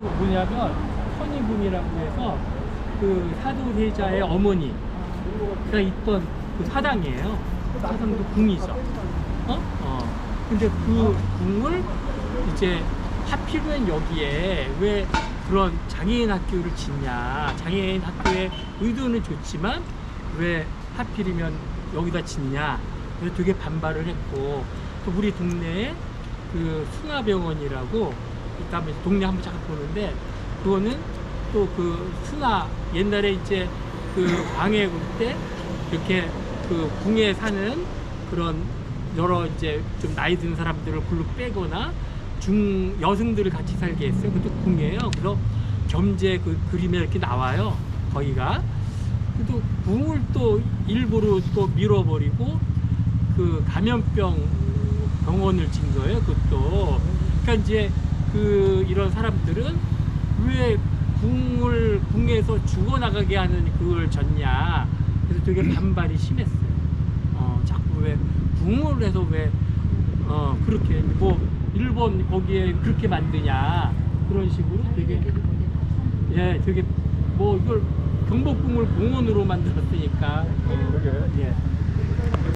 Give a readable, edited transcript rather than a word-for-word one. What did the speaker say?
뭐냐면 선희궁이라고 해서 그 사도세자의 어머니가 있던 그 사당이에요. 사당도 궁이죠. 근데 그 궁을 이제 하필이면 여기에 왜 그런 장애인 학교를 짓냐. 장애인 학교의 의도는 좋지만 왜 하필이면 여기다 짓냐. 그래서 되게 반발을 했고, 또 우리 동네에 그 승하병원이라고, 그다음에 동네 한번 잠깐 보는데, 그거는 또 그 승하 옛날에 이제 그 광해 때 이렇게 그 궁에 사는 그런 여러 이제 좀 나이 든 사람들을 글로 빼거나 중 여성들을 같이 살게 했어요. 그것도 궁이에요. 그래서 겸재 그 그림에 이렇게 나와요. 거기가. 또 궁을 또 일부러 또 밀어버리고 그 감염병 병원을 진 거예요. 그것도. 그러니까 이제 그 이런 사람들은 왜 궁에서 죽어나가게 하는 그걸 졌냐. 그래서 되게 반발이 심했어요. 자꾸 왜 궁을 해서 왜 그렇게 뭐 일본 거기에 그렇게 만드냐 그런 식으로 되게 되게 뭐 이걸 경복궁을 공원으로 만들었으니까 그러게. 예.